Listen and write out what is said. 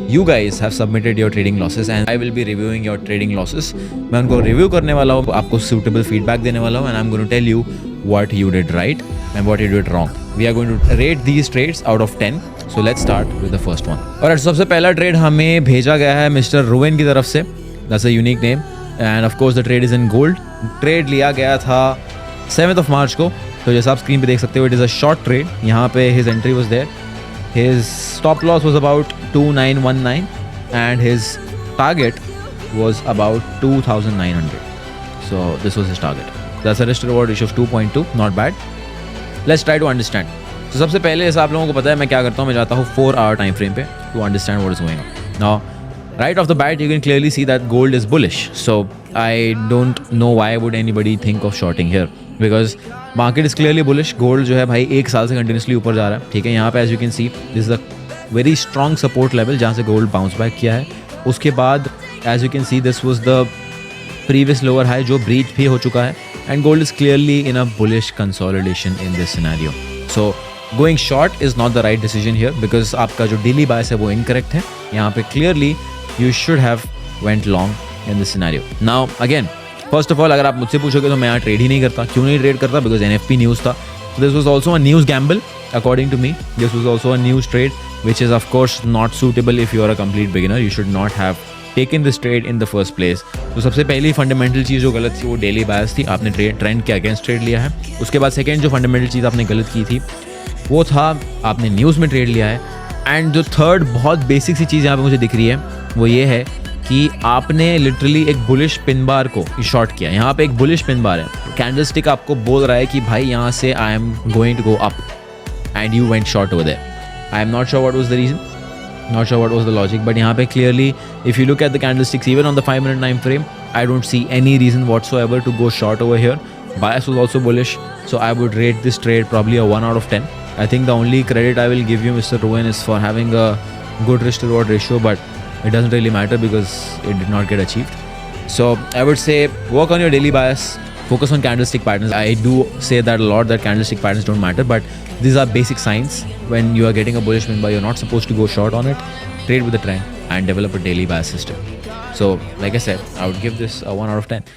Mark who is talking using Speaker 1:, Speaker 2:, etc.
Speaker 1: You guys have submitted your trading losses and I will be reviewing your trading losses. मैं उनको review करने वाला हूँ, आपको suitable feedback देने वाला हूँ and I'm going to tell you what you did right and what you did wrong. We are going to rate these trades out of 10. So let's start with the first one. और सबसे पहला trade हमें भेजा गया है mister रुवेन की तरफ से. That's a unique name and of course the trade is in gold. Trade लिया गया था 7th of March को. तो जैसा आप स्क्रीन पे देख सकते हो, it is a short trade. यहाँ पे his entry was there. His stop loss was about 2919 and his target was about 2900. So this was his target. That's a risk to reward ratio of 2.2, not bad. Let's try to understand. So सबसे पहले जैसा आप लोगों को पता है मैं क्या करता हूँ, मैं जाता हूँ 4-hour time frame पे to understand what is going on. Now right off the bat you can clearly see that gold is bullish. So I don't know why would anybody think of shorting here. Because market is clearly bullish. Gold जो है भाई 1 साल से continuously ऊपर जा रहा है. ठीक है, यहाँ पे as you can see this is a very strong support level जहाँ से गोल्ड बाउंस बैक किया है. उसके बाद as you can see this was the previous lower high जो ब्रीच भी हो चुका है and gold is clearly in a bullish consolidation in this scenario. So going short is not the right decision here because आपका जो daily बायस है वो incorrect है. यहाँ पे clearly you should have went long in this scenario. Now again first of all अगर आप मुझसे पूछोगे तो मैं यहाँ ट्रेड ही नहीं करता. क्यों नहीं ट्रेड करता? बिकॉज NFP न्यूज़ था. This was also a news gamble according to me. This was also a news trade which is of course not suitable if you are a complete beginner. You should not have taken this trade in the first place. तो सबसे पहली fundamental चीज़ जो गलत थी वो daily बायस थी. आपने trend के अगेंस्ट ट्रेड लिया है. उसके बाद सेकेंड जो फंडामेंटल चीज़ आपने गलत की थी वो था आपने न्यूज़ में ट्रेड लिया है. एंड जो थर्ड बहुत बेसिक सी चीज़ यहाँ पे मुझे दिख रही है वो ये है कि आपने लिटरली एक बुलिश पिन बार को शॉर्ट किया. यहाँ पे एक बुलिश पिन बार है, कैंडलस्टिक आपको बोल रहा है कि भाई यहाँ से I am going to go up and you went short over there. I am not sure what was the reason, not sure what was the logic, but यहाँ पे clearly if you look at the candlesticks even on the 5-minute time frame I don't see any reason whatsoever to go short over here. Bias was also bullish, so I would rate this trade probably a 1 out of 10. I think the only credit I will give you, Mr. Ruwen, is for having a good risk to reward ratio, but it doesn't really matter because it did not get achieved. So I would say work on your daily bias, focus on candlestick patterns. I do say that a lot, that candlestick patterns don't matter, but these are basic signs. When you are getting a bullish win, but you're not supposed to go short on it. Trade with the trend and develop a daily bias system. So like I said, I would give this a 1 out of 10.